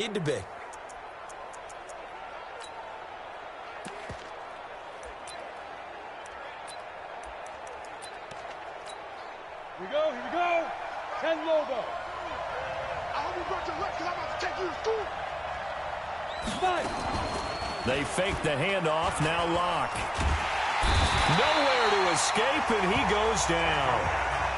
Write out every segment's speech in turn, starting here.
Need to be. Here we go. 10 Lobo. I hope you brought your legs because I'm about to take you to school. They fake the handoff, now Locke. Nowhere to escape, and he goes down.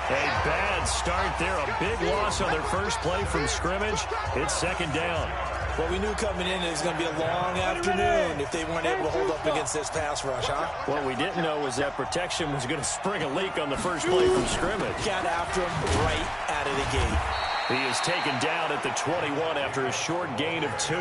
A bad start there, a big loss on their first play from scrimmage. It's second down. Well, we knew coming in it was going to be a long afternoon if they weren't able to hold up against this pass rush, huh? What we didn't know was that protection was going to spring a leak on the first play from scrimmage. Got after him right out of the gate. He is taken down at the 21 after a short gain of 2.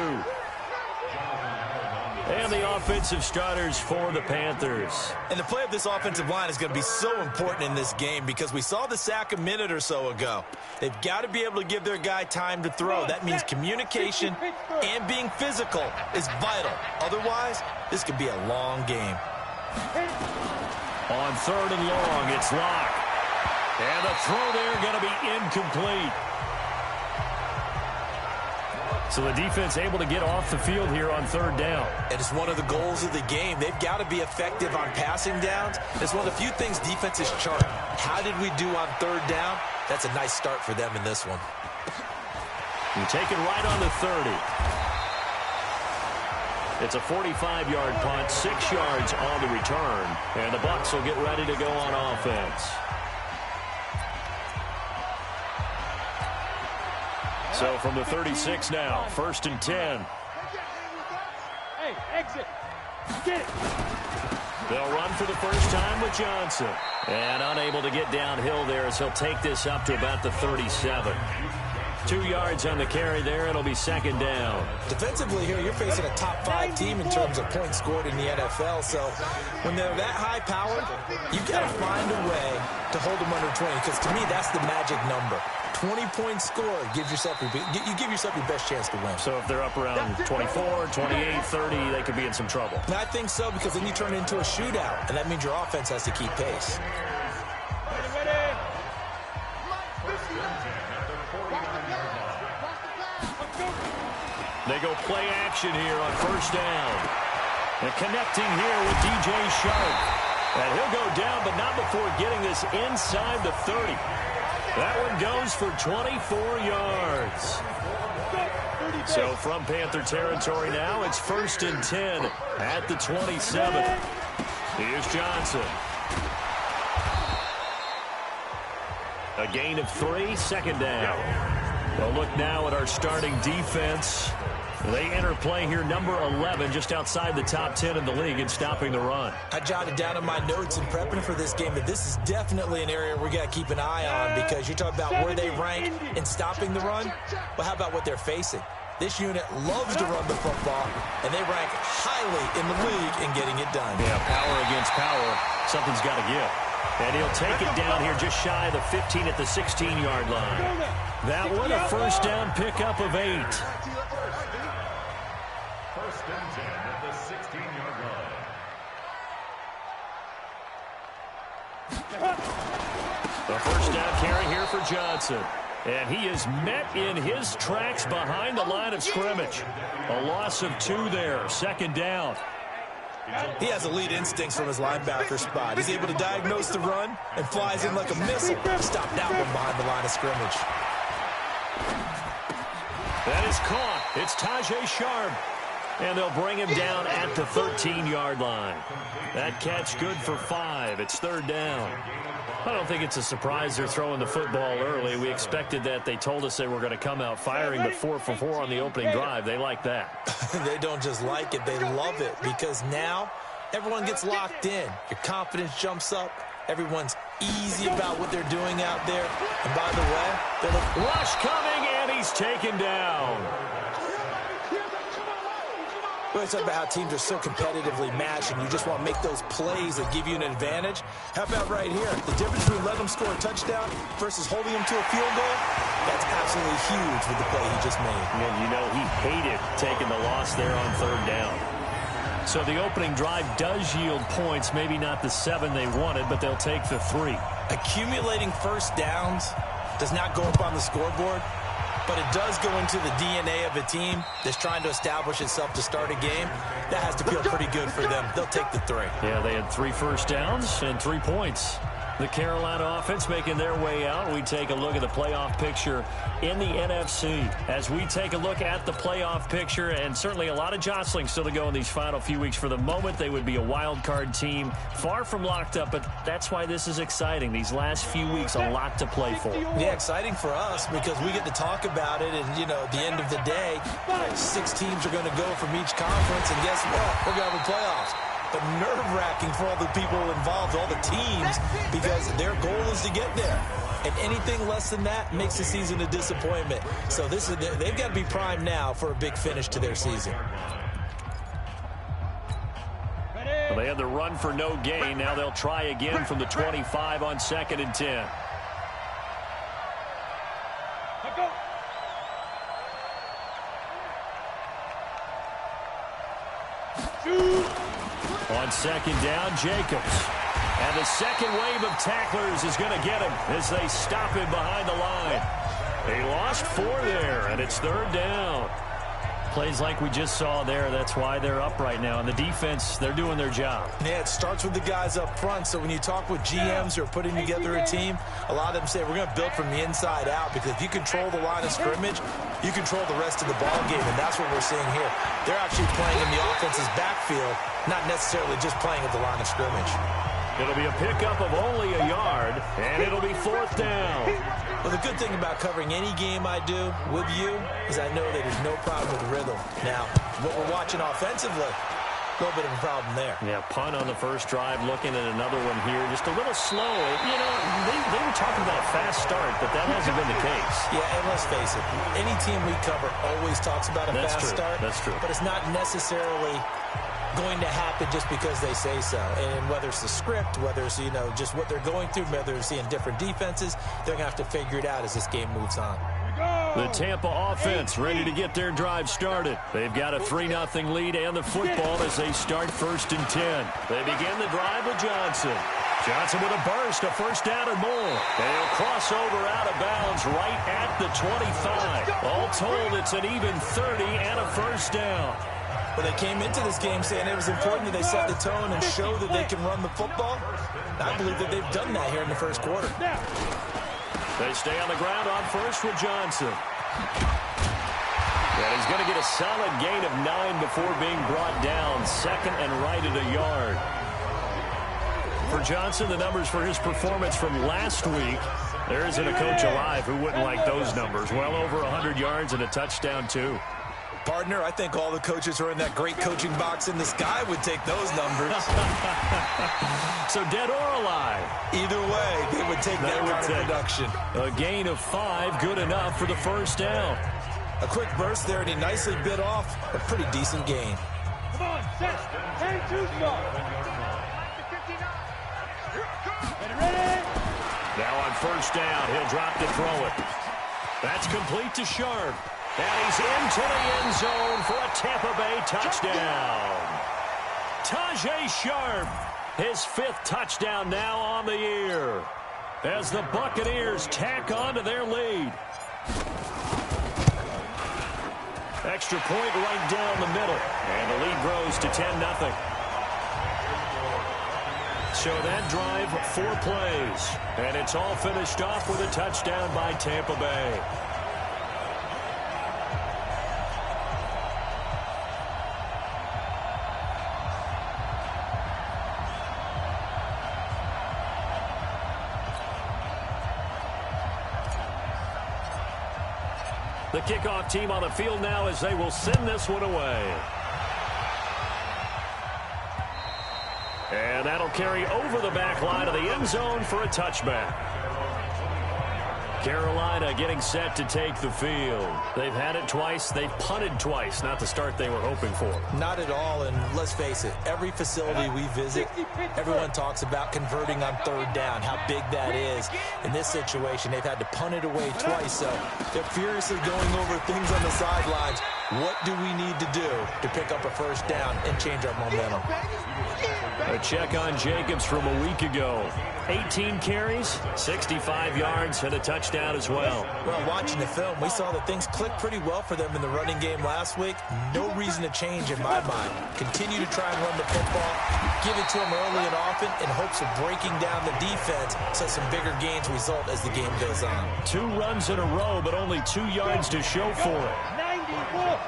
And the offensive starters for the Panthers. And the play of this offensive line is going to be so important in this game because we saw the sack a minute or so ago. They've got to be able to give their guy time to throw. That means communication and being physical is vital. Otherwise, this could be a long game. On 3rd and long, it's Locke. And the throw there going to be incomplete. So the defense able to get off the field here on 3rd down. And it's one of the goals of the game. They've got to be effective on passing downs. It's one of the few things defenses chart. How did we do on 3rd down? That's a nice start for them in this one. You take it right on the 30. It's a 45-yard punt, 6 yards on the return. And the Bucs will get ready to go on offense. So from the 36 now, 1st and 10. Hey, exit. Get it. They'll run for the first time with Johnson. And unable to get downhill there as he'll take this up to about the 37. 2 yards on the carry there. It'll be 2nd down. Defensively here, you're facing a top 5 team in terms of points scored in the NFL. So when they're that high powered, you've got to find a way to hold them under 20. Because to me, that's the magic number. 20-point score gives yourself you give yourself your best chance to win. So if they're up around 24, 28, 30, they could be in some trouble. And I think so, because then you turn it into a shootout, and that means your offense has to keep pace. They go play action here on 1st down. And connecting here with DJ Sharp. And he'll go down, but not before getting this inside the 30. That one goes for 24 yards. So from Panther territory now, it's 1st and 10 at the 27. Here's Johnson. A gain of 3, 2nd down. We'll look now at our starting defense. They enter play here, number 11, just outside the top 10 in the league in stopping the run. I jotted down in my notes in prepping for this game that this is definitely an area we got to keep an eye on, because you're talking about where they rank in stopping the run. Well, how about what they're facing? This unit loves to run the football, and they rank highly in the league in getting it done. Yeah, power against power. Something's got to give. And he'll take it down here just shy of the 15 at the 16-yard line. That one a 1st down pickup of 8. 1st and 10 at the 16-yard line. The 1st down carry here for Johnson. And he is met in his tracks behind the line of scrimmage. A loss of 2 there, 2nd down. He has elite instincts from his linebacker spot. He's able to diagnose the run and flies in like a missile to stop that one behind the line of scrimmage. That is caught. It's Tajay Sharp. And they'll bring him down at the 13-yard line. That catch good for 5. It's 3rd down. I don't think it's a surprise they're throwing the football early. We expected that. They told us they were going to come out firing, but 4 for 4 on the opening drive. They like that. They don't just like it. They love it, because now everyone gets locked in. Your confidence jumps up. Everyone's easy about what they're doing out there. And by the way, they're rush coming, and he's taken down. We always talk about how teams are so competitively matched, and you just want to make those plays that give you an advantage. How about right here? The difference between letting them score a touchdown versus holding them to a field goal, that's absolutely huge with the play he just made. And you know he hated taking the loss there on 3rd down. So the opening drive does yield points, maybe not the 7 they wanted, but they'll take the 3. Accumulating 1st downs does not go up on the scoreboard, but it does go into the DNA of a team that's trying to establish itself to start a game. That has to feel pretty good for them. They'll take the 3. Yeah, they had 3 first downs and 3 points. The Carolina offense making their way out. We take a look at the playoff picture in the NFC. As we take a look at the playoff picture, and certainly a lot of jostling still to go in these final few weeks. For the moment, they would be a wild card team, far from locked up, but that's why this is exciting. These last few weeks, a lot to play for. Yeah, exciting for us because we get to talk about it, and, you know, at the end of the day, 6 teams are going to go from each conference, and guess what? We're going to have a playoffs. But nerve-wracking for all the people involved, all the teams, because their goal is to get there. And anything less than that makes the season a disappointment. So they've got to be primed now for a big finish to their season. Well, they had the run for no gain. Now they'll try again from the 25 on 2nd and 10. On 2nd down, Jacobs. And the second wave of tacklers is going to get him as they stop him behind the line. They lost 4 there, and it's 3rd down. Plays like we just saw there. That's why they're up right now. And the defense, they're doing their job. Yeah, it starts with the guys up front. So when you talk with GMs who are putting together a team, a lot of them say we're going to build from the inside out, because if you control the line of scrimmage, you control the rest of the ball game, and that's what we're seeing here. They're actually playing in the offense's backfield, not necessarily just playing at the line of scrimmage. It'll be a pickup of only a yard, and it'll be 4th down. Well, the good thing about covering any game I do with you is I know that there's no problem with rhythm. Now, what we're watching offensively, a little bit of a problem there. Yeah, punt on the first drive, looking at another one here. Just a little slow. You know, they were talking about a fast start, but that hasn't been the case. Yeah, and let's face it, any team we cover always talks about a fast start. That's true. But it's not necessarily going to happen just because they say so. And whether it's the script, whether it's, you know, just what they're going through, whether it's seeing different defenses, they're going to have to figure it out as this game moves on. The Tampa offense ready to get their drive started. They've got a 3-0 lead and the football as they start 1st and 10. They begin the drive with Johnson. Johnson with a burst, a 1st down and more. They'll cross over out of bounds right at the 25. All told, it's an even 30 and a 1st down. Well, they came into this game saying it was important that they set the tone and show that they can run the football. I believe that they've done that here in the first quarter. They stay on the ground on 1st with Johnson. And he's going to get a solid gain of 9 before being brought down. 2nd and right at a yard. For Johnson, the numbers for his performance from last week, there isn't a coach alive who wouldn't like those numbers. Well over 100 yards and a touchdown, too. Partner, I think all the coaches who are in that great coaching box in the sky would take those numbers. So dead or alive? Either way, they would take that kind of production. A gain of 5, good enough for the 1st down. A quick burst there, and he nicely bit off a pretty decent gain. Come on, set. Hang too small. Ready? Now on 1st down, he'll drop to throw it. That's complete to Sharp. And he's into the end zone for a Tampa Bay touchdown. Tajay Sharp, his 5th touchdown now on the year, as the Buccaneers tack on to their lead. Extra point right down the middle, and the lead grows to 10-0. So that drive, 4 plays, and it's all finished off with a touchdown by Tampa Bay. The kickoff team on the field now as they will send this one away. And that'll carry over the back line of the end zone for a touchback. Carolina getting set to take the field. They've had it twice. They've punted twice. Not the start they were hoping for. Not at all, and let's face it, every facility we visit, everyone talks about converting on 3rd down, how big that is. In this situation, they've had to punt it away twice, so they're furiously going over things on the sidelines. What do we need to do to pick up a first down and change our momentum? A check on Jacobs from a week ago. 18 carries, 65 yards, and a touchdown as well. Well, watching the film, we saw that things clicked pretty well for them in the running game last week. No reason to change in my mind. Continue to try and run the football, give it to them early and often in hopes of breaking down the defense so some bigger gains result as the game goes on. 2 runs in a row, but only 2 yards to show for it. 94.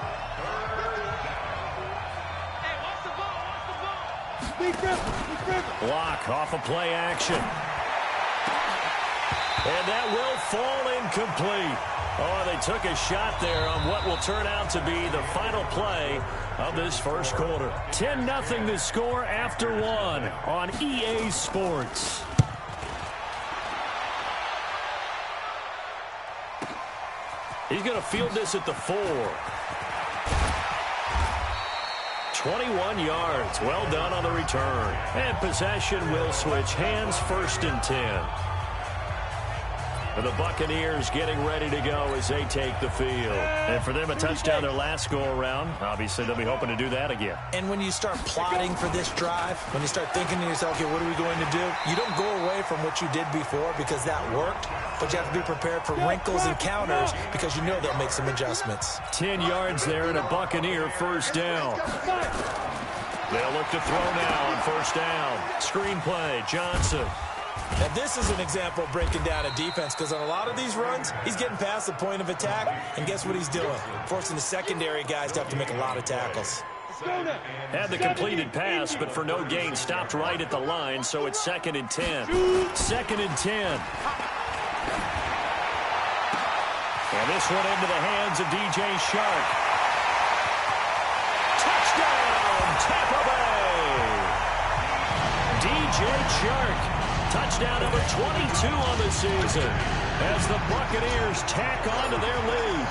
Block off of play action. And that will fall incomplete. Oh, they took a shot there on what will turn out to be the final play of this first quarter. 10-0 the score after 1 on EA Sports. He's going to field this at the 4. 21 yards. Well done on the return. And possession will switch hands, 1st and 10. The Buccaneers getting ready to go as they take the field. And for them, a touchdown their last go-around. Obviously, they'll be hoping to do that again. And when you start plotting for this drive, when you start thinking to yourself, okay, what are we going to do? You don't go away from what you did before because that worked, but you have to be prepared for wrinkles and counters because you know they'll make some adjustments. 10 yards there and a Buccaneer first down. They'll look to throw now on first down. Screen play, Johnson. Now, this is an example of breaking down a defense because on a lot of these runs, he's getting past the point of attack, and guess what he's doing? Forcing the secondary guys to have to make a lot of tackles. Had the completed pass, but for no gain, stopped right at the line, so it's 2nd and 10. 2nd and 10. And this one into the hands of DJ Shark. Touchdown, Tampa Bay! DJ Shark. Touchdown number 22 on the season as the Buccaneers tack on to their lead.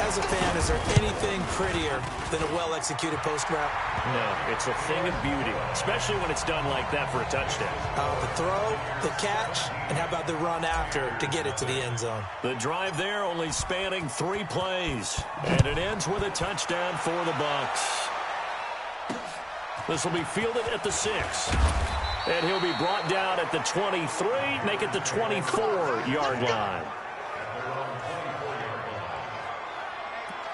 As a fan, is there anything prettier than a well-executed post route? No, it's a thing of beauty, especially when it's done like that for a touchdown. The throw, the catch, and how about the run after to get it to the end zone? The drive there only spanning 3 plays, and it ends with a touchdown for the Bucs. This will be fielded at the 6. And he'll be brought down at the 23, make it the 24-yard line.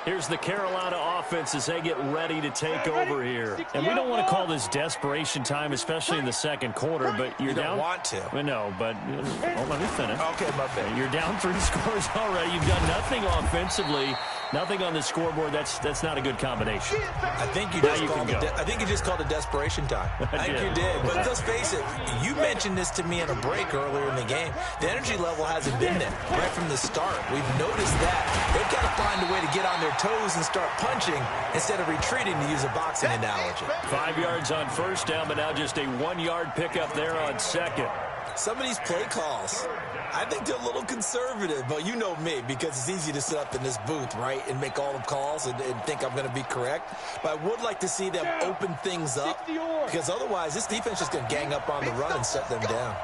Here's the Carolina offense as they get ready to take over here. And we don't want to call this desperation time, especially in the second quarter, but you're down. You don't want to. No, but let me finish. Okay, my bad. You're down 3 scores already. You've done nothing offensively. Nothing on the scoreboard. That's not a good combination. I think you just called it desperation time. I think you did. But let's face it, you mentioned this to me in a break earlier in the game. The energy level hasn't been there right from the start. We've noticed that. They've got to find a way to get on their toes and start punching instead of retreating, to use a boxing analogy. 5 yards on first down, but now just a 1-yard pickup there on second. Some of these play calls, I think they're a little conservative, but you know me, because it's easy to sit up in this booth, right, and make all the calls and think I'm going to be correct. But I would like to see them open things up, because otherwise this defense is just going to gang up on the run and shut them down.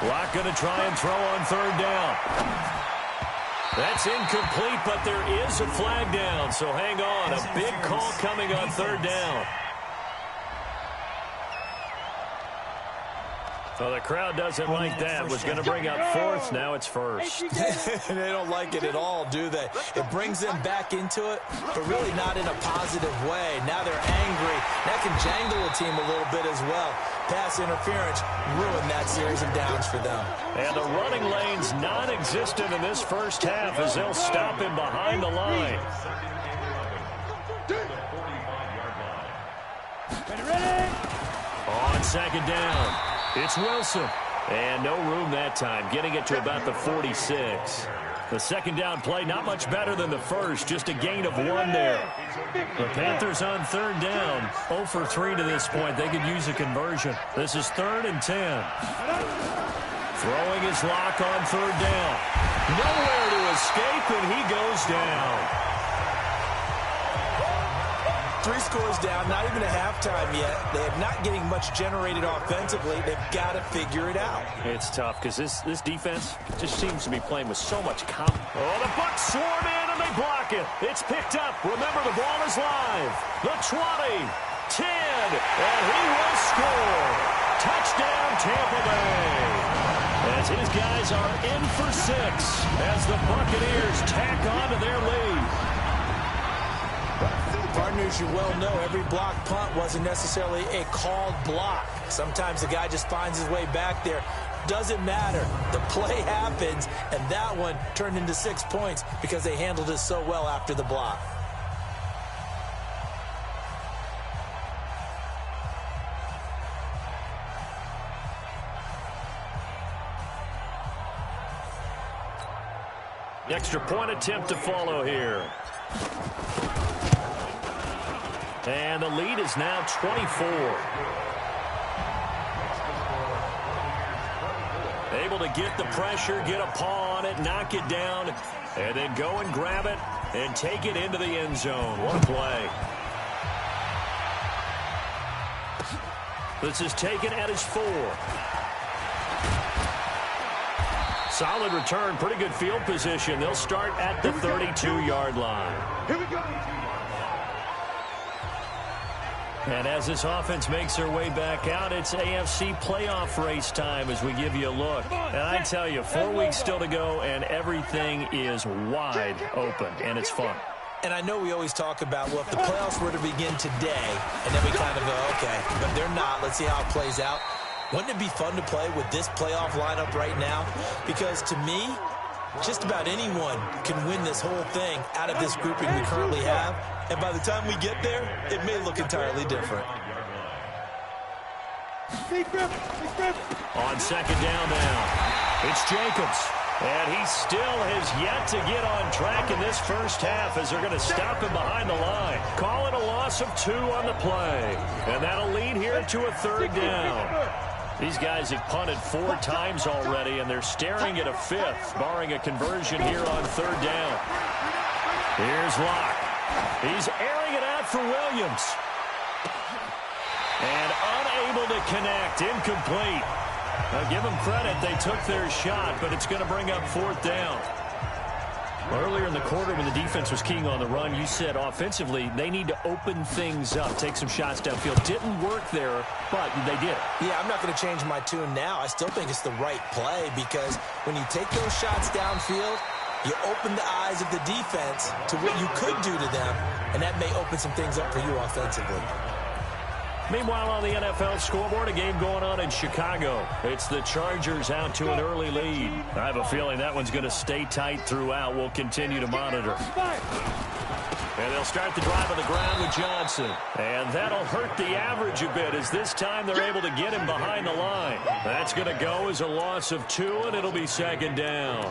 Locke going to try and throw on third down. That's incomplete, but there is a flag down, so hang on. A big call coming on third down. Well, the crowd doesn't like that. Was going to bring up fourth. Now it's first. They don't like it at all, do they? It brings them back into it, but really not in a positive way. Now they're angry. That can jangle a team a little bit as well. Pass interference ruined that series of downs for them. And the running lane's non-existent in this first half as they'll stop him behind the line. On second down, it's Wilson. And no room that time, getting it to about the 46. The second down play, not much better than the first, just a gain of 1 there. The Panthers on third down, 0 for 3 to this point. They could use a conversion. This is 3rd and 10. Throwing his Locke on third down. Nowhere to escape, and he goes down. 3 scores down, not even a halftime yet. They're not getting much generated offensively. They've got to figure it out. It's tough because this defense just seems to be playing with so much confidence. Oh, the Bucs swarm in and they block it. It's picked up. Remember, the ball is live. The 20, 10, and he will score. Touchdown, Tampa Bay. As his guys are in for 6 as the Buccaneers tack on to their lead. Partners, you well know every block punt wasn't necessarily a called block. Sometimes the guy just finds his way back there. Doesn't matter. The play happens, and that one turned into 6 points because they handled it so well after the block. The extra point attempt to follow here. And the lead is now 24. Able to get the pressure, get a paw on it, knock it down, and then go and grab it and take it into the end zone. What a play. This is taken at his 4. Solid return, pretty good field position. They'll start at the 32-yard line. Here we go. And as this offense makes their way back out, it's AFC playoff race time as we give you a look. And I tell you, 4 weeks still to go, and everything is wide open, and it's fun. And I know we always talk about, well, if the playoffs were to begin today, and then we kind of go, okay, but they're not. Let's see how it plays out. Wouldn't it be fun to play with this playoff lineup right now? Because to me, just about anyone can win this whole thing out of this grouping we currently have. And by the time we get there, it may look entirely different. On second down now, it's Jacobs. And he still has yet to get on track in this first half as they're going to stop him behind the line. Call it a loss of 2 on the play. And that'll lead here to a 3rd down. These guys have punted 4 times already, and they're staring at a 5th, barring a conversion here on 3rd down. Here's Locke. He's airing it out for Williams. And unable to connect, incomplete. Now, give them credit, they took their shot, but it's going to bring up 4th down. Earlier in the quarter when the defense was keying on the run, you said offensively they need to open things up, take some shots downfield. Didn't work there, but they did. Yeah, I'm not going to change my tune now. I still think it's the right play because when you take those shots downfield, you open the eyes of the defense to what you could do to them, and that may open some things up for you offensively. Meanwhile, on the NFL scoreboard, a game going on in Chicago. It's the Chargers out to an early lead. I have a feeling that one's going to stay tight throughout. We'll continue to monitor. And they'll start the drive on the ground with Johnson. And that'll hurt the average a bit as this time they're able to get him behind the line. That's going to go as a loss of 2, and it'll be 2nd down.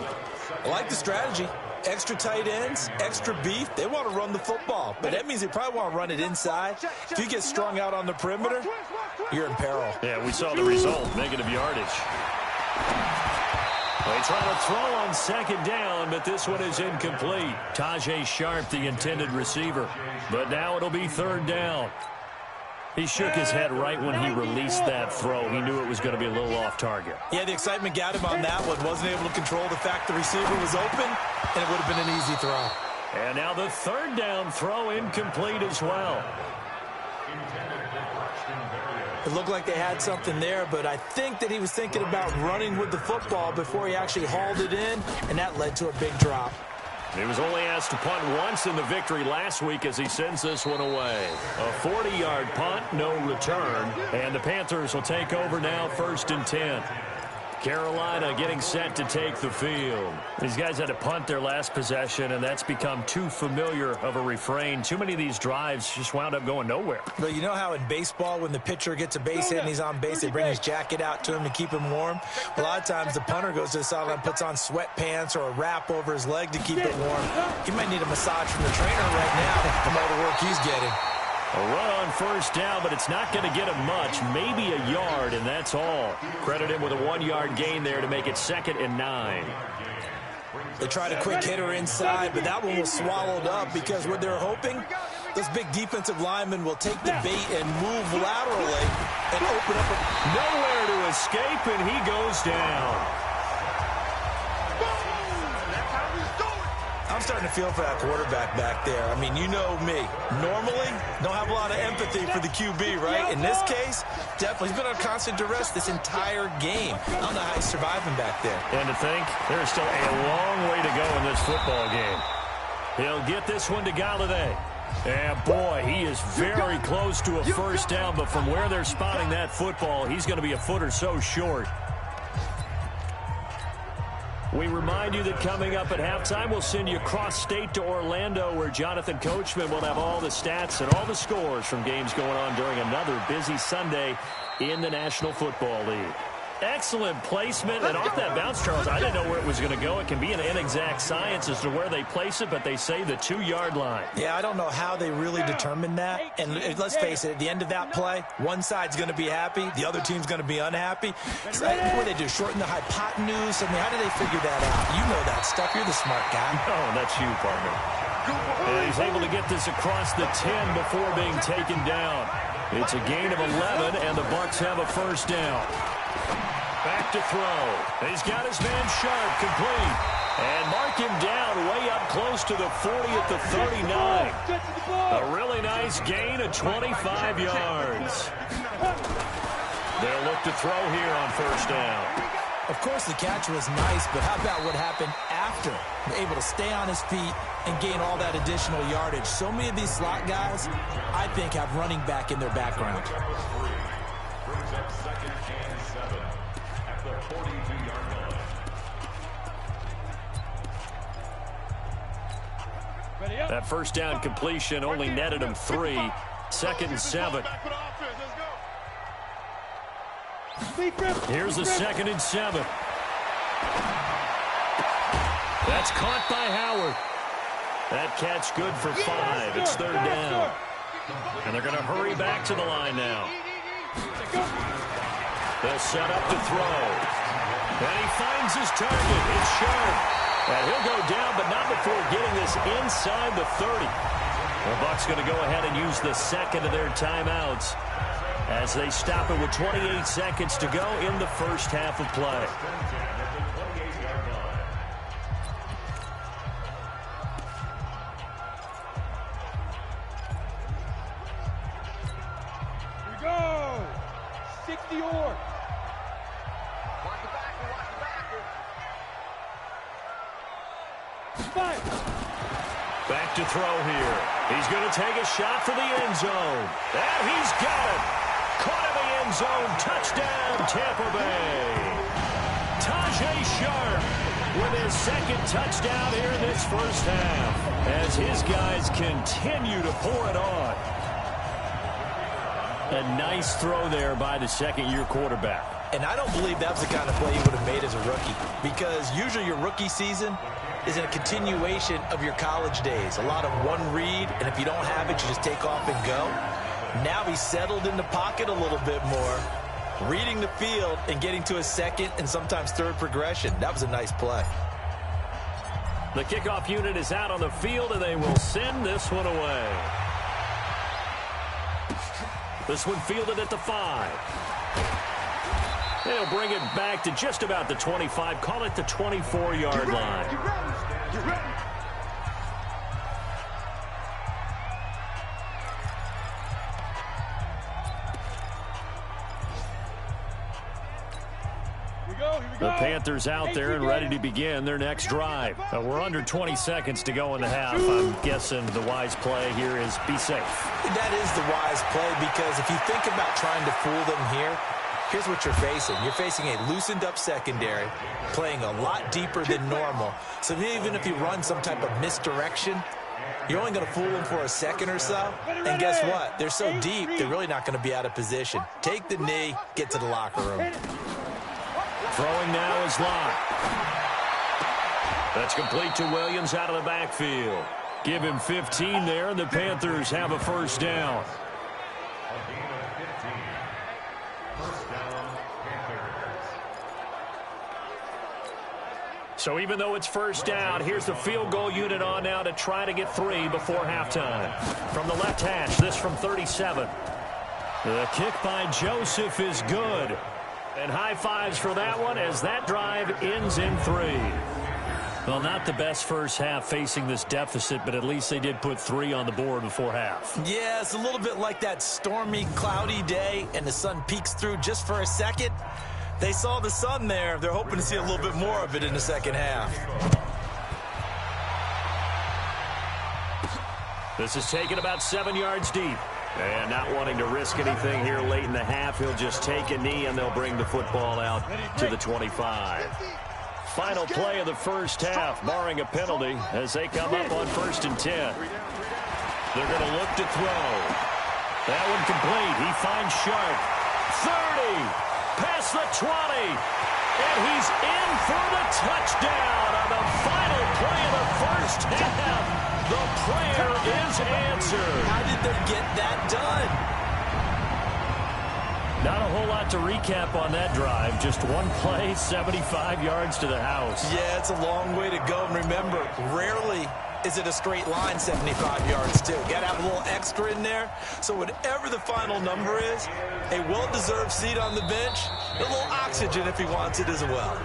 I like the strategy. Extra tight ends, extra beef. They want to run the football, but that means they probably want to run it inside. If you get strung out on the perimeter, you're in peril. Yeah, we saw the result, negative yardage. They try to throw on 2nd down, but this one is incomplete. Tajay Sharp, the intended receiver. But now it'll be 3rd down. He shook his head right when he released that throw. He knew it was going to be a little off target. Yeah, the excitement got him on that one. Wasn't able to control the fact the receiver was open, and it would have been an easy throw. And now the 3rd down throw incomplete as well. It looked like they had something there, but I think that he was thinking about running with the football before he actually hauled it in, and that led to a big drop. He was only asked to punt once in the victory last week as he sends this one away. A 40-yard punt, no return, and the Panthers will take over now 1st and 10. Carolina getting set to take the field. These guys had to punt their last possession, and that's become too familiar of a refrain. Too many of these drives just wound up going nowhere. But you know how in baseball, when the pitcher gets a base hit and he's on base, they bring his jacket out to him to keep him warm? A lot of times the punter goes to the sideline, puts on sweatpants or a wrap over his leg to keep it warm. He might need a massage from the trainer right now from all the work he's getting. A run on 1st down, but it's not going to get him much, maybe a yard, and that's all. Credit him with a 1-yard gain there to make it 2nd and 9. They tried a quick hitter inside, but that one was swallowed up because what they're hoping Those big defensive linemen will take the bait and move laterally and open up. Nowhere to escape, and he goes down. I'm starting to feel for that quarterback back there. I mean, you know me. Normally, don't have a lot of empathy for the QB, right? In this case, definitely. He's been on constant duress this entire game. I don't know how he's surviving back there. And to think, there's still a long way to go in this football game. He'll get this one to Galladay. And, boy, he is very close to a first down, but from where they're spotting that football, he's going to be a foot or so short. We remind you that coming up at halftime, we'll send you cross-state to Orlando, where Jonathan Coachman will have all the stats and all the scores from games going on during another busy Sunday in the National Football League. Excellent placement, and off that bounce, Charles, I didn't know where it was going to go. It can be an inexact science as to where they place it, but they say the 2-yard line. Yeah, I don't know how they really determined that. And let's face it, at the end of that play, one side's going to be happy, the other team's going to be unhappy. So what do they do, shorten the hypotenuse? I mean, how do they figure that out? You know that stuff. You're the smart guy. Oh, that's you, partner. And he's able to get this across the 10 before being taken down. It's a gain of 11, and the Bucs have a first down. Back to throw. He's got his man Sharp complete. And mark him down way up close to the 40 at the 39. A really nice gain of 25 yards. They'll look to throw here on first down. Of course, the catch was nice, but how about what happened after? Able to stay on his feet and gain all that additional yardage. So many of these slot guys, I think, have running back in their background. Brings up second and 7 at the 42-yard line. That first down completion only netted him 3. Second and 7. Here's the second and 7. That's caught by Howard. That catch good for 5. It's third down. And they're going to hurry back to the line now. They'll set up to throw. And he finds his target. It's Sharp. And he'll go down, but not before getting this inside the 30. The Bucs going to go ahead and use the second of their timeouts as they stop it with 28 seconds to go in the first half of play. Here we go. 60 or. Back to throw here. He's going to take a shot for the end zone. And he's got it. Caught in the end zone. Touchdown, Tampa Bay. Tajay Sharp with his second touchdown here in this first half as his guys continue to pour it on. A nice throw there by the second-year quarterback. And I don't believe that was the kind of play he would have made as a rookie, because usually your rookie season is a continuation of your college days. A lot of one read, and if you don't have it, you just take off and go. Now he's settled in the pocket a little bit more, reading the field and getting to a second and sometimes third progression. That was a nice play. The kickoff unit is out on the field, and they will send this one away. This one fielded at the 5. They'll bring it back to just about the 25. Call it the 24-yard line. Get ready. The Panthers out there and ready to begin their next drive. We're under 20 seconds to go in the half. I'm guessing the wise play here is be safe. That is the wise play, because if you think about trying to fool them here, here's what you're facing. You're facing a loosened-up secondary, playing a lot deeper than normal. So even if you run some type of misdirection, you're only going to fool them for a second or so. And guess what? They're so deep, they're really not going to be out of position. Take the knee, get to the locker room. Throwing now is Locke. That's complete to Williams out of the backfield. Give him 15 there, and the Panthers have a first down. A gain of 15. First down, Panthers. So even though it's first down, here's the field goal unit on now to try to get 3 before halftime. From the left hash, this from 37. The kick by Joseph is good. And high fives for that one as that drive ends in 3. Well, not the best first half facing this deficit, but at least they did put 3 on the board before half. Yeah, it's a little bit like that stormy, cloudy day, and the sun peeks through just for a second. They saw the sun there. They're hoping to see a little bit more of it in the second half. This is taken about 7 yards deep. And not wanting to risk anything here late in the half, he'll just take a knee, and they'll bring the football out to the 25. Final play of the first half, barring a penalty, as they come up on 1st and 10. They're going to look to throw. That one complete. He finds Sharp. 30. Past the 20, and he's in for the touchdown on the final play of the first half. The prayer is answered. How did they get that done? Not a whole lot to recap on that drive. Just one play, 75 yards to the house. Yeah, it's a long way to go. And remember, rarely is it a straight line 75 yards, too. Got to have a little extra in there. So whatever the final number is, a well-deserved seat on the bench, a little oxygen if he wants it as well.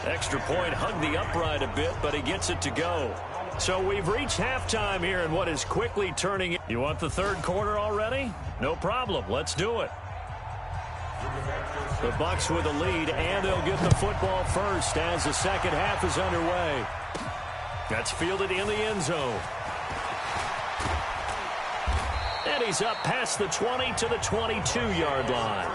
Extra point hugged the upright a bit, but he gets it to go. So we've reached halftime here in what is quickly turning. You want the third quarter already? No problem. Let's do it. The Bucs with a lead, and they'll get the football first as the second half is underway. That's fielded in the end zone. And he's up past the 20 to the 22-yard line.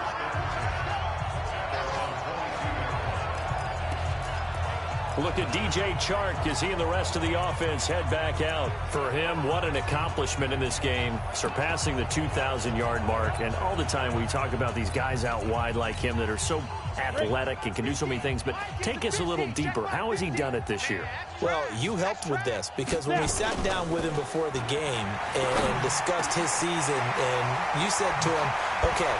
Look at DJ Chark as he and the rest of the offense head back out. For him, what an accomplishment in this game, surpassing the 2,000-yard mark. And all the time we talk about these guys out wide like him that are so athletic and can do so many things. But take us a little deeper. How has he done it this year? Well, you helped with this because when we sat down with him before the game and discussed his season, and you said to him, okay,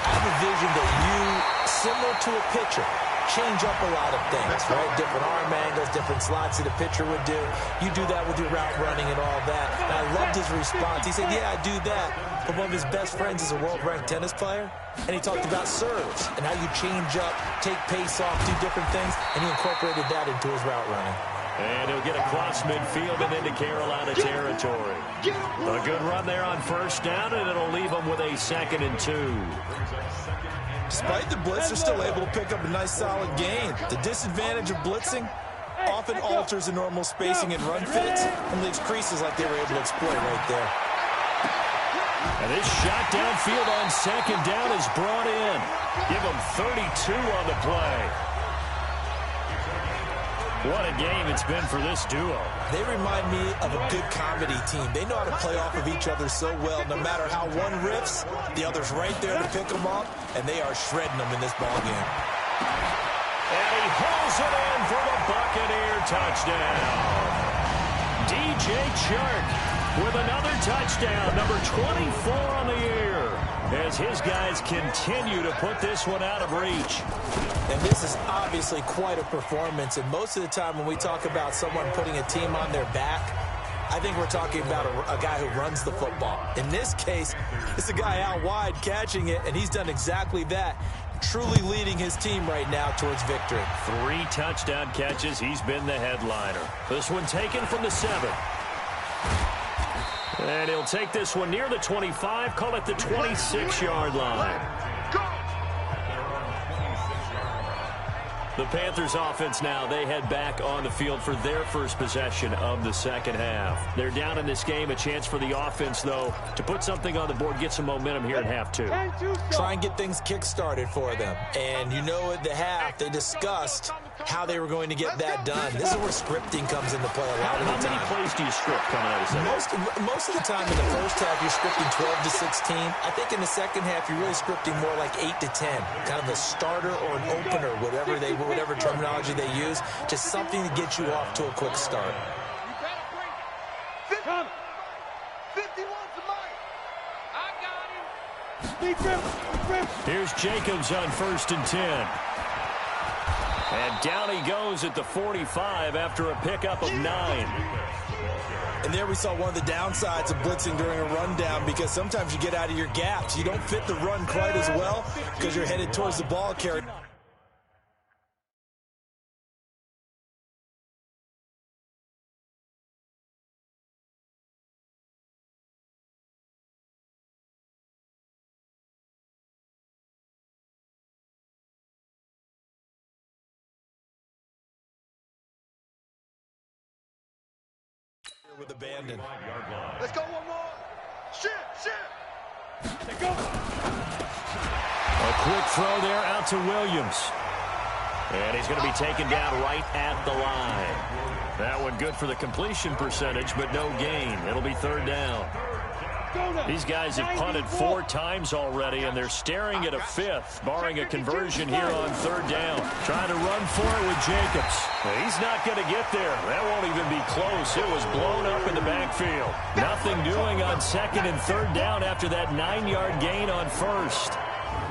I have a vision that you, similar to a pitcher, change up a lot of things, right? Different arm angles, different slots that a pitcher would do. You do that with your route running and all that. And I loved his response. He said, yeah, I do that. But one of his best friends is a world-ranked tennis player. And he talked about serves and how you change up, take pace off, do different things. And he incorporated that into his route running. And he'll get across midfield and into Carolina territory. A good run there on first down, and it'll leave them with a 2nd and 2. Despite the blitz, they're still able to pick up a nice, solid gain. The disadvantage of blitzing often alters the normal spacing and run fits and leaves creases like they were able to exploit right there. And this shot downfield on 2nd down is brought in. Give them 32 on the play. What a game it's been for this duo. They remind me of a good comedy team. They know how to play off of each other so well. No matter how one riffs, the other's right there to pick them up, and they are shredding them in this ballgame. And he pulls it in for the Buccaneer touchdown. DJ Chark with another touchdown, number 24 on the year, as his guys continue to put this one out of reach. And this is obviously quite a performance, and most of the time when we talk about someone putting a team on their back, I think we're talking about a guy who runs the football. In this case, it's a guy out wide catching it, and he's done exactly that, truly leading his team right now towards victory. 3 touchdown catches. He's been the headliner. This one taken from the 7. And he'll take this one near the 25, call it the 26-yard line. The Panthers offense now, they head back on the field for their first possession of the second half. They're down in this game. A chance for the offense, though, to put something on the board, get some momentum here in half 2. Try and get things kick-started for them. And you know at the half, they discussed how they were going to get that done. This is where scripting comes into play a lot of the time. How many plays do you script coming out of second? Most of the time in the first half, you're scripting 12 to 16. I think in the second half, you're really scripting more like 8 to 10. Kind of a starter or an opener, whatever terminology they use. Just something to get you off to a quick start. Here's Jacobs on 1st and 10. And down he goes at the 45 after a pickup of 9. And there we saw one of the downsides of blitzing during a rundown, because sometimes you get out of your gaps. You don't fit the run quite as well because you're headed towards the ball carrier. With abandon. Let's go one more. Shit. Let's go. A quick throw there out to Williams. And he's going to be taken down right at the line. That one good for the completion percentage, but no gain. It'll be 3rd down. These guys have punted 4 times already, and they're staring at a 5th, barring a conversion here on 3rd down. Trying to run for it with Jacobs. He's not going to get there. That won't even be close. It was blown up in the backfield. Nothing doing on 2nd and 3rd down after that 9-yard gain on 1st.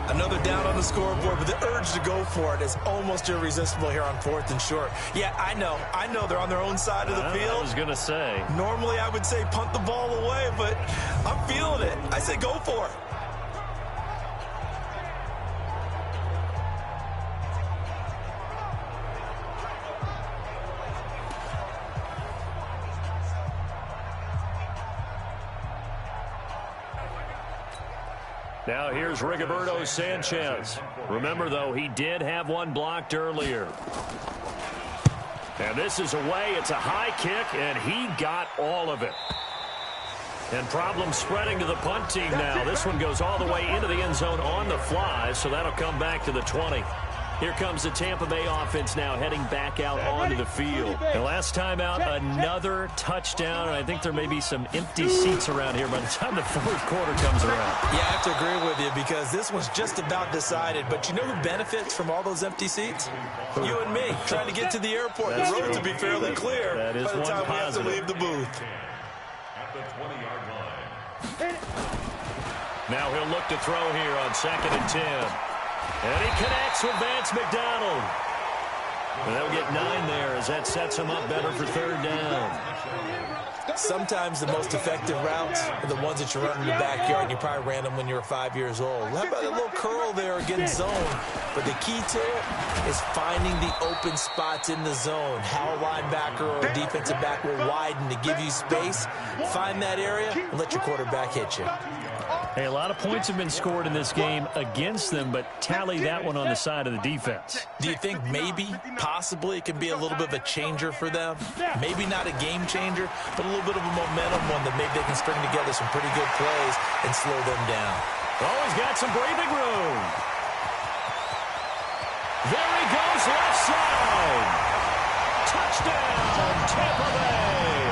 Another down on the scoreboard, but the urge to go for it is almost irresistible here on 4th and short. Yeah, I know they're on their own side of the field. I was going to say. Normally I would say punt the ball away, but I'm feeling it. I say go for it. Now here's Rigoberto Sanchez. Remember, though, he did have one blocked earlier. And this is away. It's a high kick, and he got all of it. And problems spreading to the punt team now. This one goes all the way into the end zone on the fly, so that'll come back to the 20. Here comes the Tampa Bay offense now heading back out onto the field. And last time out, another touchdown, and I think there may be some empty seats around here by the time the 4th quarter comes around. Yeah, I have to agree with you, because this one's just about decided. But you know who benefits from all those empty seats? You and me, trying to get to the airport. That's the roads true. will be fairly clear That is by the time one we have to positive. leave the booth. At the 20-yard line. Now he'll look to throw here on 2nd and 10. And he connects with Vance McDonald. And they'll get 9 there as that sets him up better for 3rd down. Sometimes the most effective routes are the ones that you run in the backyard, and you probably ran them when you were 5 years old. How about a little curl there against zone? But the key to it is finding the open spots in the zone. How a linebacker or a defensive back will widen to give you space. Find that area and let your quarterback hit you. Hey, a lot of points have been scored in this game against them, but tally that one on the side of the defense. Do you think maybe, possibly, it can be a little bit of a changer for them? Maybe not a game changer, but a little bit of a momentum one that maybe they can string together some pretty good plays and slow them down. Oh, he's got some breathing room. There he goes, left side. Touchdown, Tampa Bay.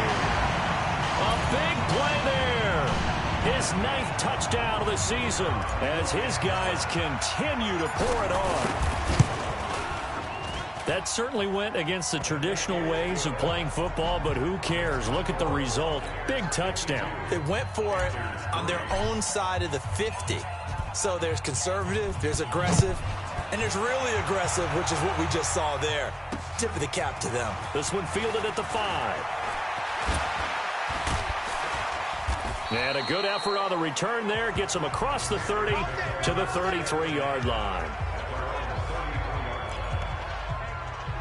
A big play there. His 9th touchdown of the season as his guys continue to pour it on. That certainly went against the traditional ways of playing football, but who cares? Look at the result. Big touchdown. They went for it on their own side of the 50. So there's conservative, there's aggressive, and there's really aggressive, which is what we just saw there. Tip of the cap to them. This one fielded at the 5. And a good effort on the return there. Gets him across the 30 to the 33-yard line.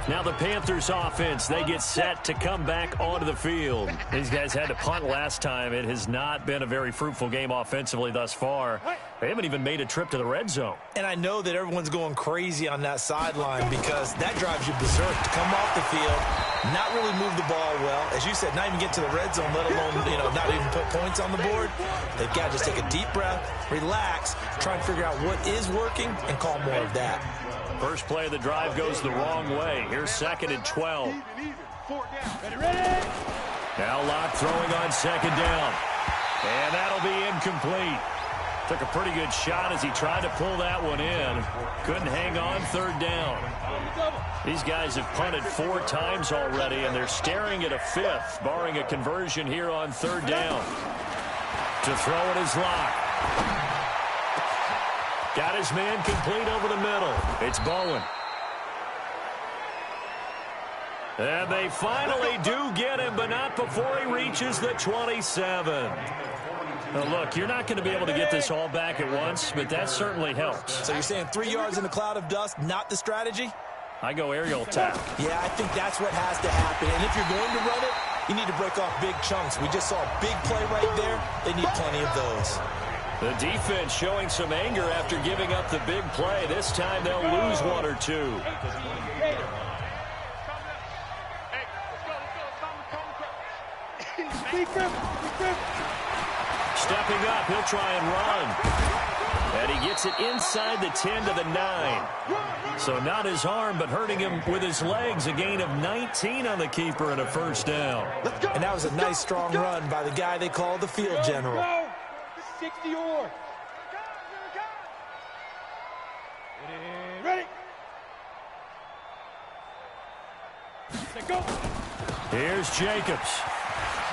Now the Panthers offense, they get set to come back onto the field. These guys had to punt last time. It has not been a very fruitful game offensively thus far. They haven't even made a trip to the red zone. And I know that everyone's going crazy on that sideline because that drives you berserk to come off the field, not really move the ball well. As you said, not even get to the red zone, let alone, not even put points on the board. They've got to just take a deep breath, relax, try and figure out what is working and call more of that. First play of the drive goes the wrong way. Here's 2nd and 12. Now Locke throwing on 2nd down. And that'll be incomplete. Took a pretty good shot as he tried to pull that one in. Couldn't hang on 3rd down. These guys have punted 4 times already, and they're staring at a 5th, barring a conversion here on 3rd down. To throw it is Locke. Got his man complete over the middle. It's Bowen. And they finally do get him, but not before he reaches the 27. Now look, you're not going to be able to get this all back at once, but that certainly helps. So you're saying 3 yards in a cloud of dust, not the strategy? I go aerial attack. Yeah, I think that's what has to happen. And if you're going to run it, you need to break off big chunks. We just saw a big play right there. They need plenty of those. The defense showing some anger after giving up the big play. This time they'll lose 1 or 2. Stepping up, he'll try and run. And he gets it inside the 10 to the 9. So not his arm, but hurting him with his legs. A gain of 19 on the keeper and a first down. And that was a nice, strong run by the guy they call the field general. 60 or. Ready. Go. Here's Jacobs.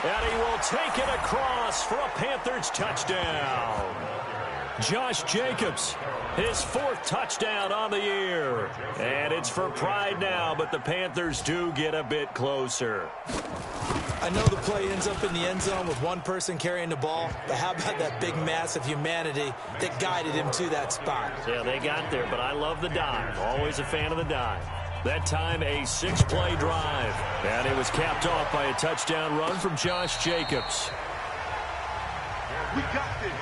And he will take it across for a Panthers touchdown. Josh Jacobs, his 4th touchdown on the year. And it's for pride now, but the Panthers do get a bit closer. I know the play ends up in the end zone with one person carrying the ball, but how about that big mass of humanity that guided him to that spot? Yeah, they got there, but I love the dive. Always a fan of the dive. That time, a 6-play drive. And it was capped off by a touchdown run from Josh Jacobs. We got this.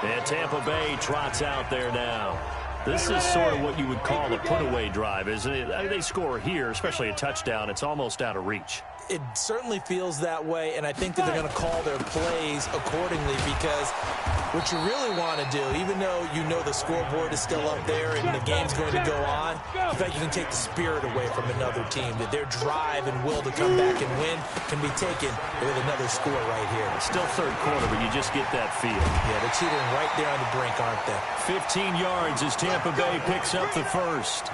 And Tampa Bay trots out there now. This is sort of what you would call a put-away drive, isn't it? I mean, they score here, especially a touchdown. It's almost out of reach. It certainly feels that way, and I think that they're going to call their plays accordingly because what you really want to do, even though you know the scoreboard is still up there and the game's going to go on, in fact, you can take the spirit away from another team, that their drive and will to come back and win can be taken with another score right here. It's still third quarter, but you just get that feel. Yeah, they're teetering right there on the brink, aren't they? 15 yards as Tampa Bay picks up the first.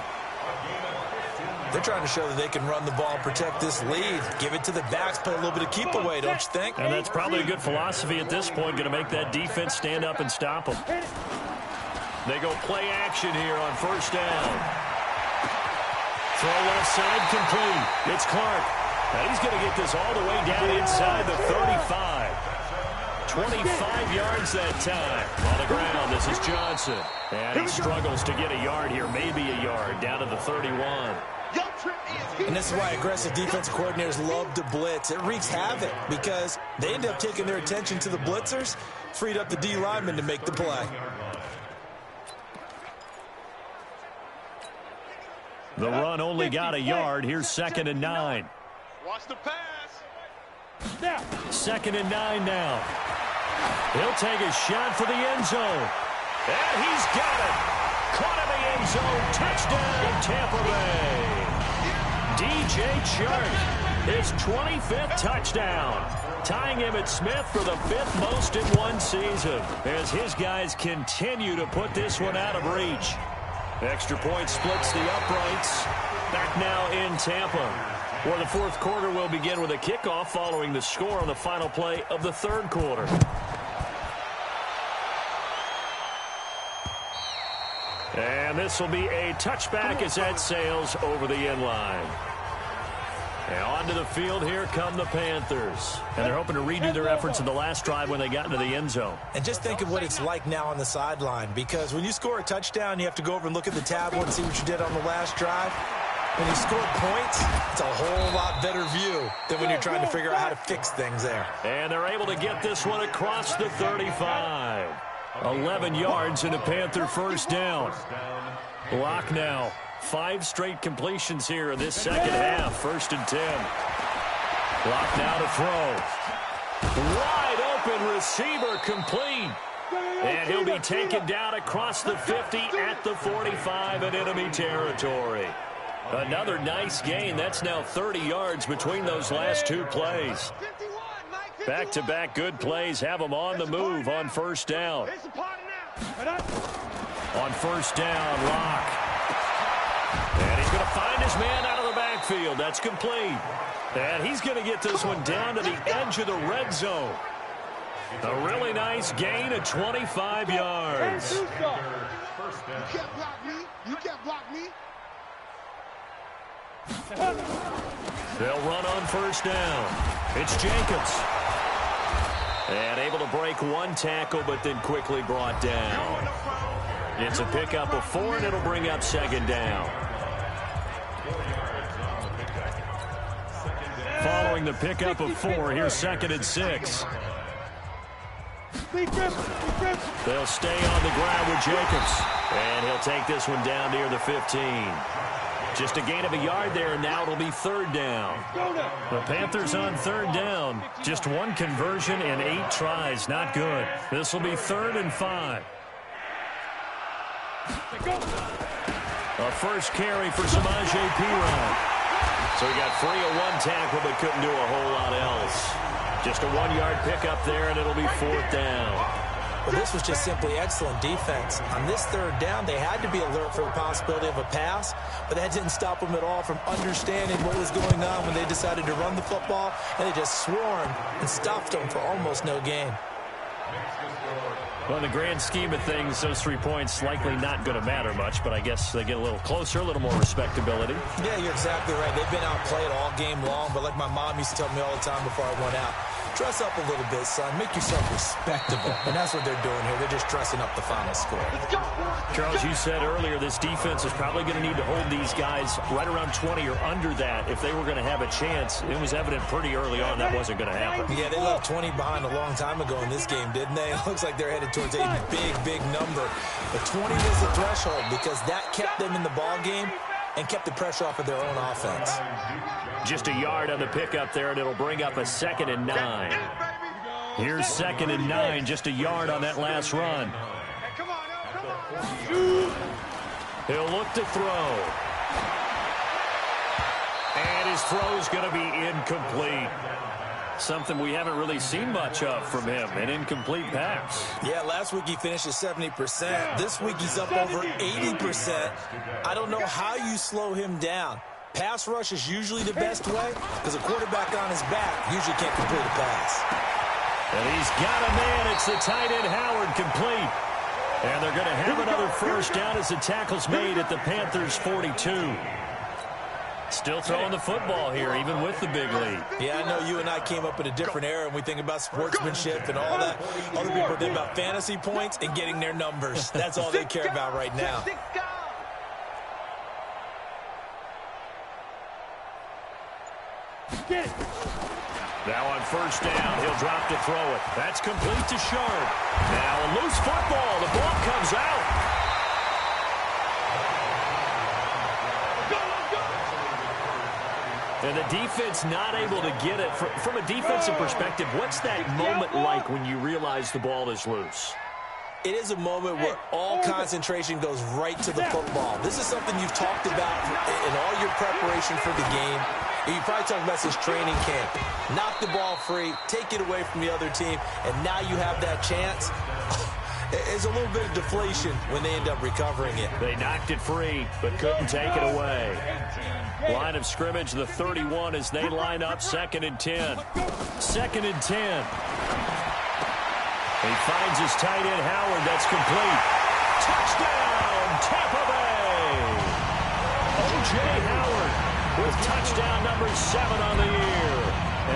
They're trying to show that they can run the ball and protect this lead. Give it to the backs, play a little bit of keep away, don't you think? And that's probably a good philosophy at this point, going to make that defense stand up and stop them. They go play action here on first down. Throw left side complete. It's Clark. And he's going to get this all the way down inside the 35. 25 yards that time. On the ground, this is Johnson. And he struggles to get a yard here, maybe a yard, down to the 31. And this is why aggressive defensive coordinators love to blitz. It wreaks havoc because they end up taking their attention to the blitzers, freed up the D lineman to make the play. The run only got a yard. Here's 2nd and 9. Watch the pass. 2nd and 9 now. He'll take a shot for the end zone. And he's got it. Caught in the end zone. Touchdown, Tampa Bay. DJ Chark, his 25th touchdown. Tying him at Smith for the 5th most in one season. As his guys continue to put this one out of reach. Extra point splits the uprights. Back now in Tampa. Well, the 4th quarter will begin with a kickoff following the score on the final play of the 3rd quarter. And this will be a touchback as that sails over the end line. And onto the field, here come the Panthers. And they're hoping to redo their efforts in the last drive when they got into the end zone. And just think of what it's like now on the sideline, because when you score a touchdown, you have to go over and look at the tablet and see what you did on the last drive. When you score points, it's a whole lot better view than when you're trying to figure out how to fix things there. And they're able to get this one across the 35. 11 yards and a Panther first down. Lock now. 5 straight completions here in this second half. 1st and 10. Lock now to throw. Wide open receiver complete. And he'll be taken down across the 50 at the 45 in enemy territory. Another nice gain. That's now 30 yards between those last 2 plays. Back-to-back good plays have them on the move on first down. On first down, Lock. And he's going to find his man out of the backfield. That's complete. And he's going to get this one down to the edge of the red zone. A really nice gain of 25 yards. You can't block me. You can't block me. They'll run on first down. It's Jacobs. And able to break one tackle, but then quickly brought down. It's a pickup of 4, and it'll bring up second down. Following the pickup of 4, here's 2nd and 6. They'll stay on the ground with Jacobs. And he'll take this one down near the 15. Just a gain of a yard there, and now it'll be 3rd down. The Panthers on 3rd down. Just 1 conversion and 8 tries. Not good. This will be 3rd and 5. A first carry for Samaje Perine. So he got free of 1 tackle, but couldn't do a whole lot else. Just a 1-yard pickup there, and it'll be 4th down. Well, this was just simply excellent defense. On this 3rd down, they had to be alert for the possibility of a pass, but that didn't stop them at all from understanding what was going on when they decided to run the football, and they just swarmed and stopped them for almost no gain. Well, in the grand scheme of things, those 3 points likely not going to matter much, but I guess they get a little closer, a little more respectability. Yeah, you're exactly right. They've been outplayed all game long, but like my mom used to tell me all the time before I went out, dress up a little bit, son. Make yourself respectable. And that's what they're doing here. They're just dressing up the final score. Charles, you said earlier this defense is probably going to need to hold these guys right around 20 or under that if they were going to have a chance. It was evident pretty early on that wasn't going to happen. Yeah, they left 20 behind a long time ago in this game, didn't they? It looks like they're headed towards a big number. But 20 was the threshold because that kept them in the ball game and kept the pressure off of their own offense. Just a yard on the pickup there, and it'll bring up a 2nd and 9. Here's 2nd and 9, just a yard on that last run. He'll look to throw. And his throw's going to be incomplete. Something we haven't really seen much of from him, an incomplete pass. Yeah, last week he finished at 70%. This week he's up over 80%. I don't know how you slow him down. Pass rush is usually the best way because a quarterback on his back usually can't complete a pass. And he's got a man. It's the tight end Howard complete. And they're going to have another first down as the tackle's made at the Panthers' 42. Still throwing the football here, even with the big lead. Yeah, I know you and I came up in a different era, and we think about sportsmanship and all that. Other people think about fantasy points and getting their numbers. That's all they care about right now. Now on first down, he'll drop to throw it. That's complete to Sharp. Now a loose football. The ball comes out. And the defense not able to get it. From a defensive perspective, what's that moment like when you realize the ball is loose? It is a moment where all concentration goes right to the football. This is something you've talked about in all your preparation for the game. You probably talked about since training camp. Knock the ball free, take it away from the other team, and now you have that chance. It's a little bit of deflation when they end up recovering it. They knocked it free, but couldn't take it away. Line of scrimmage, the 31 as they line up, 2nd and 10. 2nd and 10. He finds his tight end, Howard. That's complete. Touchdown, Tampa Bay. O.J. Howard with touchdown number 7 on the year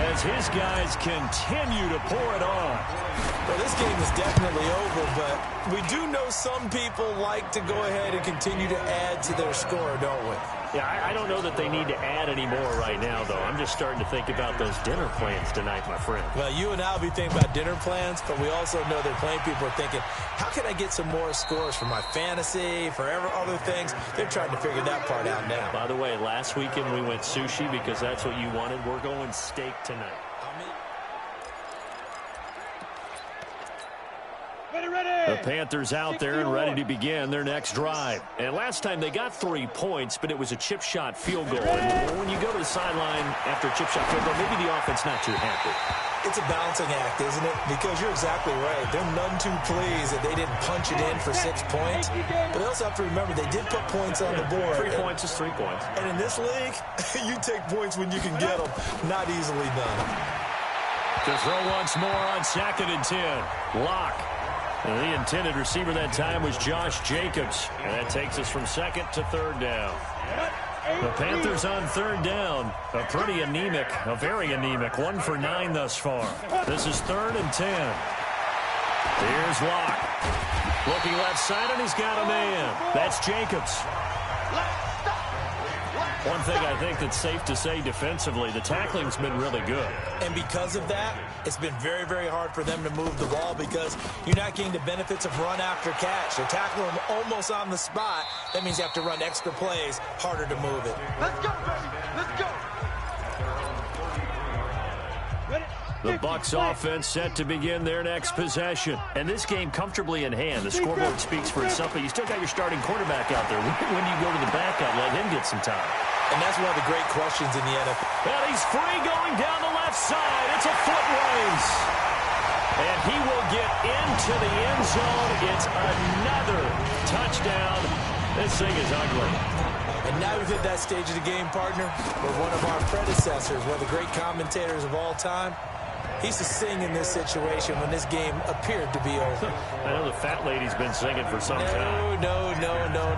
as his guys continue to pour it on. Well, this game is definitely over, but we do know some people like to go ahead and continue to add to their score, don't we? Yeah, I don't know that they need to add any more right now, though. I'm just starting to think about those dinner plans tonight, my friend. Well, you and I will be thinking about dinner plans, but we also know that playing people are thinking, how can I get some more scores for my fantasy, for other things? They're trying to figure that part out now. By the way, last weekend we went sushi because that's what you wanted. We're going steak tonight. The Panthers out there and ready to begin their next drive. And last time they got 3 points, but it was a chip shot field goal. And when you go to the sideline after a chip shot field goal, maybe the offense not too happy. It's a balancing act, isn't it? Because you're exactly right. They're none too pleased that they didn't punch it in for 6 points. But they also have to remember they did put points on the board. 3 points is 3 points. And in this league, you take points when you can get them. Not easily done. To throw once more on 2nd and 10. Lock. And the intended receiver that time was Josh Jacobs. And that takes us from 2nd to 3rd down. The Panthers on third down. A pretty anemic, a very anemic 1 for 9 thus far. This is 3rd and 10. Here's Locke. Looking left side, and he's got a man. That's Jacobs. One thing I think that's safe to say defensively, the tackling's been really good. And because of that, it's been very, very hard for them to move the ball because you're not getting the benefits of run after catch. They're tackling them almost on the spot. That means you have to run extra plays, harder to move it. Let's go, baby. Let's go. The Bucs offense set to begin their next possession. And this game comfortably in hand. The scoreboard speaks for itself, but you still got your starting quarterback out there. When do you go to the backup, let him get some time? And that's one of the great questions in the NFL. And he's free going down the left side. It's a foot race. And he will get into the end zone. It's another touchdown. This thing is ugly. And now we've hit that stage of the game, partner, where one of our predecessors, one of the great commentators of all time, he used to sing in this situation when this game appeared to be over. I know the fat lady's been singing for some time. No,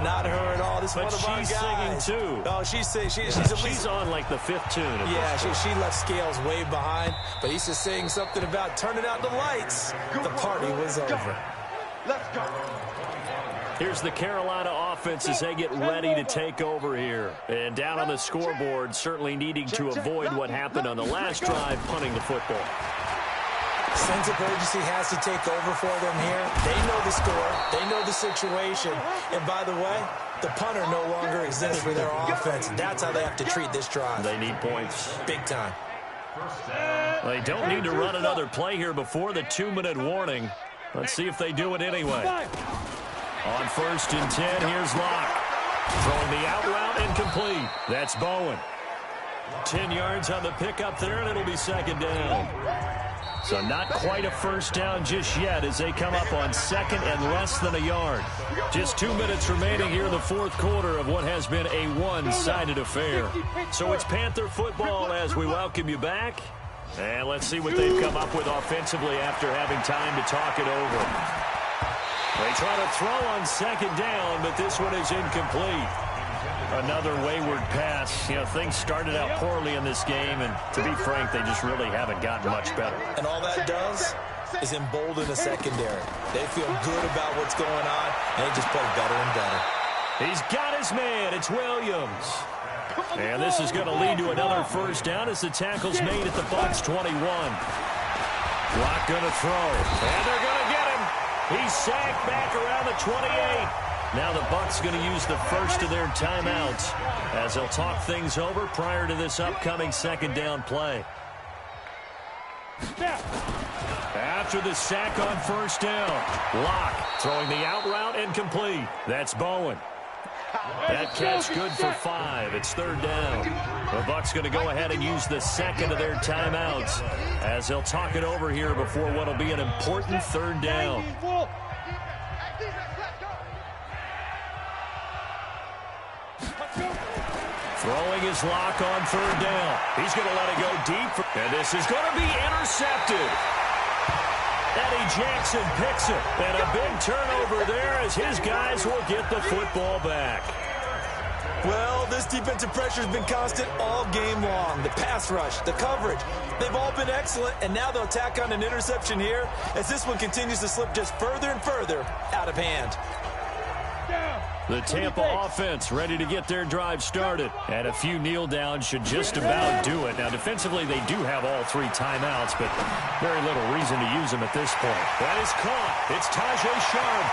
not her at all. This is one of our guys. But she's singing, too. Oh, she's on like the 5th tune. Yeah, she left Scales way behind, but he used to sing something about turning out the lights. The party was over. Let's go. Here's the Carolina offense as they get ready to take over here. And down on the scoreboard, certainly needing to avoid what happened on the last drive, punting the football. Sense of urgency has to take over for them here. They know the score. They know the situation. And by the way, the punter no longer exists for their offense. That's how they have to treat this drive. They need points. Big time. They don't need to run another play here before the 2-minute warning. Let's see if they do it anyway. On 1st and 10, here's Locke. Throwing the out route incomplete. That's Bowen. 10 yards on the pickup there, and it'll be 2nd down. So not quite a first down just yet as they come up on 2nd and less than a yard. Just 2 minutes remaining here in the 4th quarter of what has been a one-sided affair. So it's Panther football as we welcome you back. And let's see what they've come up with offensively after having time to talk it over. They try to throw on 2nd down, but this one is incomplete. Another wayward pass. You know, things started out poorly in this game, and to be frank, they just really haven't gotten much better. And all that does is embolden the secondary. They feel good about what's going on, and they just play better and better. He's got his man. It's Williams. And this is going to lead to another first down as the tackle's made at the Bucs 21. Locke going to throw, and they're going to get him. He's sacked back around the 28. Now the Bucs going to use the first of their timeouts as they'll talk things over prior to this upcoming 2nd down play. After the sack on 1st down, Locke throwing the out route incomplete. That's Bowen. That catch good for 5. It's 3rd down. The Bucs going to go ahead and use the 2nd of their timeouts as they'll talk it over here before what will be an important 3rd down. Throwing his Locke on 3rd down. He's going to let it go deep. And this is going to be intercepted. Eddie Jackson picks it. And a big turnover there as his guys will get the football back. Well, this defensive pressure has been constant all game long. The pass rush, the coverage, they've all been excellent, and now they'll tack on an interception here as this one continues to slip just further and further out of hand. The Tampa offense ready to get their drive started. And a few kneel downs should just about do it. Now, defensively, they do have all 3 timeouts, but very little reason to use them at this point. That is caught. It's Tajay Sharp.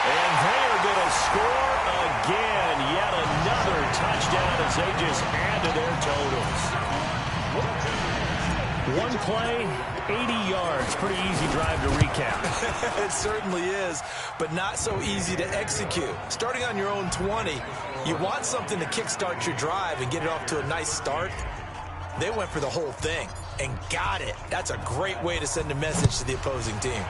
And they are going to score again. Yet another touchdown as they just add to their totals. One play, 80 yards. Pretty easy drive to recap. It certainly is, but not so easy to execute. Starting on your own 20, you want something to kickstart your drive and get it off to a nice start. They went for the whole thing and got it. That's a great way to send a message to the opposing team.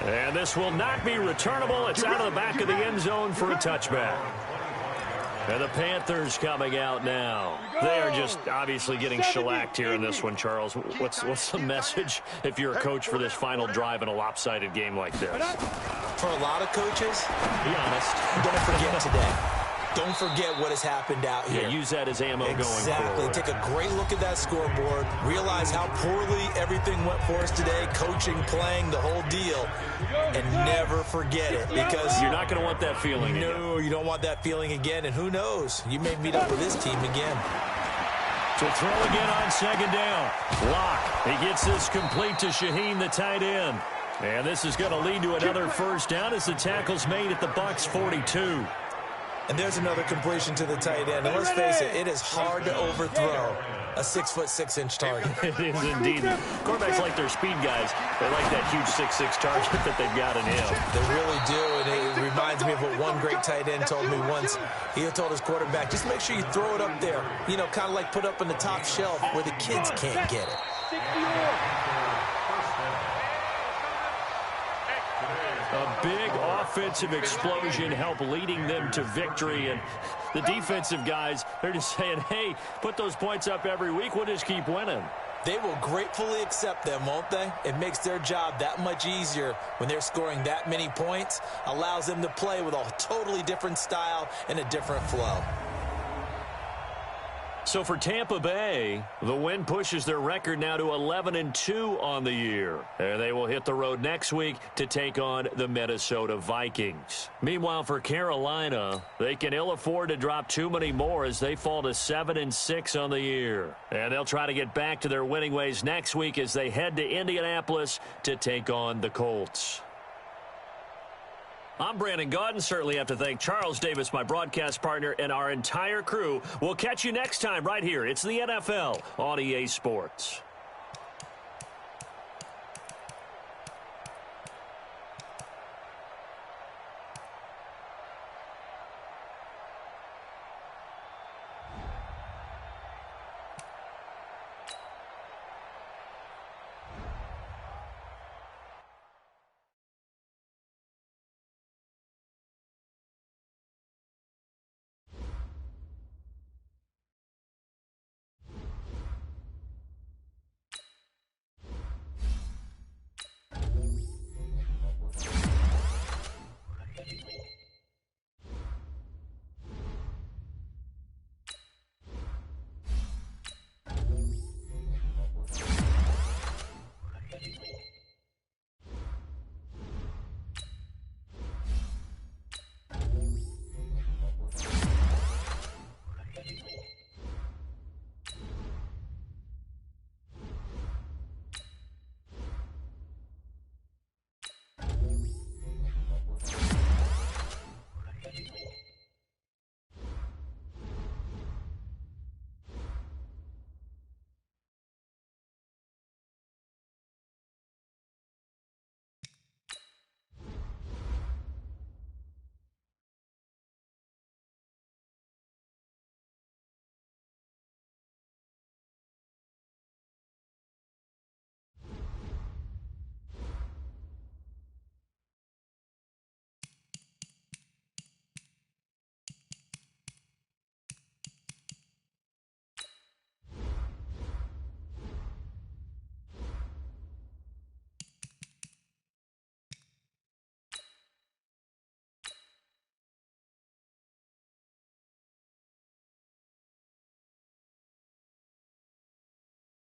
And this will not be returnable. It's out of the back of the end zone for a touchback. And the Panthers coming out now. They are just obviously getting shellacked here in this one, Charles. What's the message if you're a coach for this final drive in a lopsided game like this? For a lot of coaches, be honest, don't forget today. Don't forget what has happened out here. Yeah, use that as ammo going forward. Exactly. Take a great look at that scoreboard. Realize how poorly everything went for us today. Coaching, playing, the whole deal. And never forget it, because you're not going to want that feeling again. No, you don't want that feeling again. And who knows? You may meet up with this team again. To throw again on second down. Lock. He gets this complete to Shaheen, the tight end. And this is going to lead to another first down as the tackle's made at the Bucs 42. And there's another completion to the tight end. And let's face it, it is hard to overthrow a 6'6" target. It is indeed. Quarterbacks like their speed guys. They like that huge 6'6" target that they've got in him. They really do, and it reminds me of what one great tight end told me once. He told his quarterback, just make sure you throw it up there. You know, kind of like put up on the top shelf where the kids can't get it. A big offensive explosion helped leading them to victory. And the defensive guys, they're just saying, hey, put those points up every week. We'll just keep winning. They will gratefully accept them, won't they? It makes their job that much easier when they're scoring that many points. Allows them to play with a totally different style and a different flow. So for Tampa Bay, the win pushes their record now to 11-2 on the year. And they will hit the road next week to take on the Minnesota Vikings. Meanwhile, for Carolina, they can ill afford to drop too many more as they fall to 7-6 on the year. And they'll try to get back to their winning ways next week as they head to Indianapolis to take on the Colts. I'm Brandon Gaudin. Certainly have to thank Charles Davis, my broadcast partner, and our entire crew. We'll catch you next time right here. It's the NFL on EA Sports.